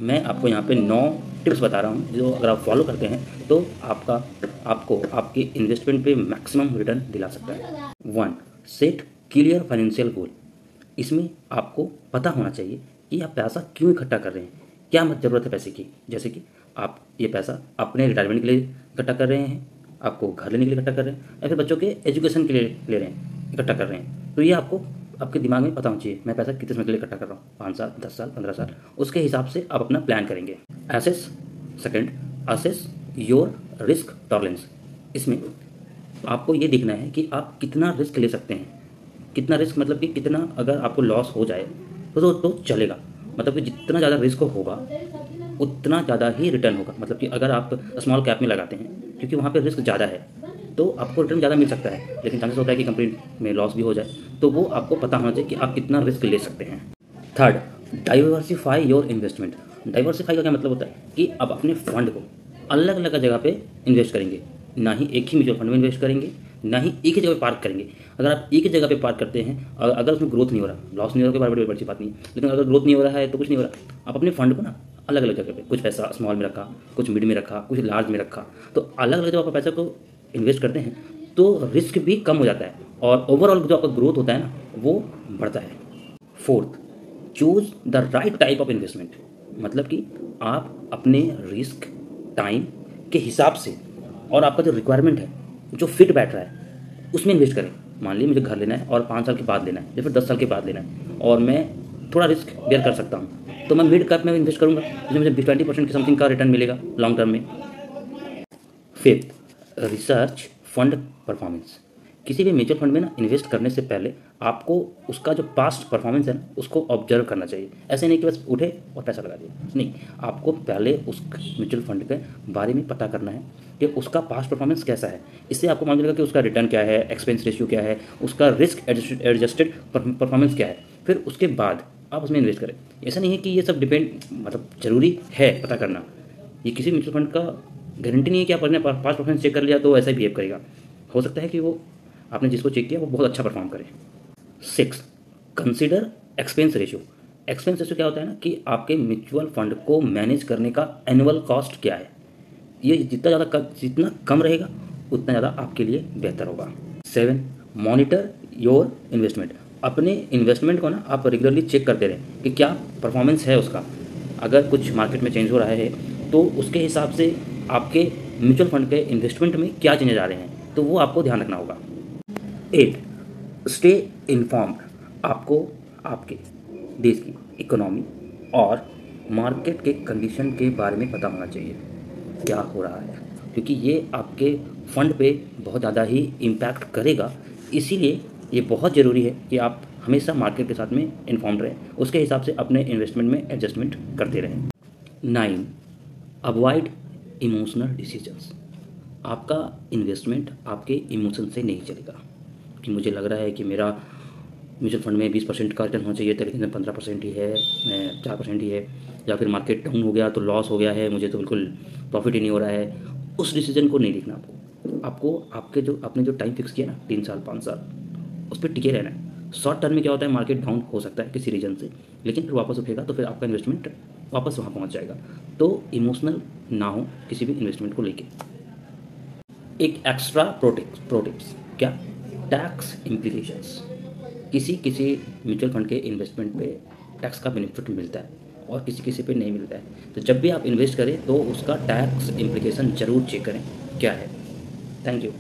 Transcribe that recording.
मैं आपको यहाँ पे 9 टिप्स बता रहा हूँ, जो अगर आप फॉलो करते हैं तो आपको आपके इन्वेस्टमेंट पे मैक्सिमम रिटर्न दिला सकता है। 1, सेट क्लियर फाइनेंशियल गोल। इसमें आपको पता होना चाहिए कि आप पैसा क्यों इकट्ठा कर रहे हैं, क्या मत ज़रूरत है पैसे की। जैसे कि आप ये पैसा अपने रिटायरमेंट के लिए इकट्ठा कर रहे हैं, आपको घर लेने के लिए इकट्ठा कर रहे हैं, या फिर बच्चों के एजुकेशन के लिए ले रहे हैं, इकट्ठा कर रहे हैं। तो ये आपको आपके दिमाग में पता होना चाहिए, मैं पैसा कितने समय के लिए इकट्ठा कर रहा हूँ, 5 साल, 10 साल, 15 साल। उसके हिसाब से आप अपना प्लान करेंगे। Assess second, assess your risk tolerance. इसमें आपको ये देखना है कि आप कितना रिस्क ले सकते हैं। कितना रिस्क मतलब कि कितना, अगर आपको लॉस हो जाए तो चलेगा। मतलब कि जितना ज़्यादा रिस्क होगा उतना ज़्यादा ही रिटर्न होगा। मतलब कि अगर आप स्मॉल कैप में लगाते हैं, क्योंकि वहाँ पे रिस्क ज़्यादा है, तो आपको रिटर्न ज़्यादा मिल सकता है, लेकिन चांसेस होता है कि कंपनी में लॉस भी हो जाए। तो वो आपको पता होना चाहिए कि आप कितना रिस्क ले सकते हैं। Third, diversify your investment. Diversify का क्या मतलब होता है कि आप अपने फंड को अलग अलग जगह पे इन्वेस्ट करेंगे, ना ही एक ही म्यूचुअल फंड में इन्वेस्ट करेंगे, ना ही एक ही जगह पे पार्क करेंगे। अगर आप एक ही जगह पे पार्क करते हैं और अगर उसमें ग्रोथ नहीं हो रहा, लॉस नहीं हो रहा, कोई बड़ी बात नहीं, लेकिन अगर ग्रोथ नहीं हो रहा है तो कुछ नहीं हो रहा, आप अपने फंड को ना अलग अलग जगह पे, कुछ पैसा स्मॉल में रखा, कुछ मिड में रखा, कुछ लार्ज में रखा, तो अलग अलग जब आप पैसे को इन्वेस्ट करते हैं तो रिस्क भी कम हो जाता है और ओवरऑल जो आपका ग्रोथ होता है ना वो बढ़ता है। Fourth, choose the right type of investment. मतलब कि आप अपने रिस्क टाइम के हिसाब से और आपका जो रिक्वायरमेंट है, जो फिट बैठ रहा है, उसमें इन्वेस्ट करें। मान लीजिए मुझे घर लेना है और 5 साल के बाद लेना है या फिर 10 साल के बाद लेना है और मैं थोड़ा रिस्क बेयर कर सकता हूँ, तो मैं मिड कैप में इन्वेस्ट करूँगा, जिसमें मुझे 20% की समथिंग का रिटर्न मिलेगा लॉन्ग टर्म में। Fifth, research fund performance. किसी भी म्यूचुअल फंड में ना इन्वेस्ट करने से पहले आपको उसका जो पास्ट परफॉर्मेंस है ना उसको ऑब्जर्व करना चाहिए। ऐसे नहीं कि बस उठे और पैसा लगा दिया, नहीं, आपको पहले उस म्यूचुअल फंड के बारे में पता करना है कि उसका पास्ट परफॉर्मेंस कैसा है। इससे आपको मालूम चलेगा कि उसका रिटर्न क्या है, एक्सपेंस रेशियो क्या है, उसका रिस्क एडजस्टेड परफॉर्मेंस क्या है। फिर उसके बाद आप उसमें इन्वेस्ट करें। ऐसा नहीं है कि ये सब डिपेंड, मतलब ज़रूरी है पता करना। ये किसी म्यूचुअल फंड का गारंटी नहीं है कि आप अपने पास्ट परफॉर्मेंस चेक कर लिया तो ऐसा ही बिहेव करेगा। हो सकता है कि वो आपने जिसको चेक किया वो बहुत अच्छा परफॉर्म करे। 6, consider expense ratio. Expense ratio क्या होता है ना कि आपके म्यूचुअल फंड को मैनेज करने का एनुअल कॉस्ट क्या है। ये जितना कम रहेगा उतना ज़्यादा आपके लिए बेहतर होगा। 7, मॉनिटर योर इन्वेस्टमेंट। अपने इन्वेस्टमेंट को ना आप रेगुलरली चेक करते रहें कि क्या परफॉर्मेंस है उसका। अगर कुछ मार्केट में चेंज हो रहा है तो उसके हिसाब से आपके म्यूचुअल फंड के इन्वेस्टमेंट में क्या चेंजेस आ रहे हैं, तो वो आपको ध्यान रखना होगा। 8, स्टे इन्फॉर्म्ड। आपको आपके देश की इकोनॉमी और मार्केट के कंडीशन के बारे में पता होना चाहिए, क्या हो रहा है, क्योंकि ये आपके फंड पे बहुत ज़्यादा ही इम्पैक्ट करेगा। इसीलिए ये बहुत ज़रूरी है कि आप हमेशा मार्केट के साथ में इन्फॉर्म्ड रहें, उसके हिसाब से अपने इन्वेस्टमेंट में एडजस्टमेंट करते रहें। 9, अवॉइड इमोशनल डिसीजंस। आपका इन्वेस्टमेंट आपके इमोशन से नहीं चलेगा कि मुझे लग रहा है कि मेरा म्यूचुअल फंड में 20% का रिटर्न होना चाहिए था, लेकिन 15% ही है, 4% ही है, या फिर मार्केट डाउन हो गया तो लॉस हो गया है, मुझे तो बिल्कुल प्रॉफिट ही नहीं हो रहा है। उस डिसीजन को नहीं देखना आपको आपके जो आपने जो टाइम फिक्स किया ना 3 साल 5 साल, उस पर टिके रहना है। शॉर्ट टर्म में क्या होता है, मार्केट डाउन हो सकता है किसी रीजन से, लेकिन फिर वापस उठेगा तो फिर आपका इन्वेस्टमेंट वापस वहाँ पहुँच जाएगा। तो इमोशनल ना हो किसी भी इन्वेस्टमेंट को लेके। एक एक्स्ट्रा प्रोटिप्स क्या, टैक्स इम्प्लीकेशंस। किसी किसी म्यूचुअल फंड के इन्वेस्टमेंट पे टैक्स का बेनिफिट मिलता है और किसी किसी पे नहीं मिलता है। तो जब भी आप इन्वेस्ट करें तो उसका टैक्स इम्प्लीकेशन ज़रूर चेक करें क्या है। Thank you.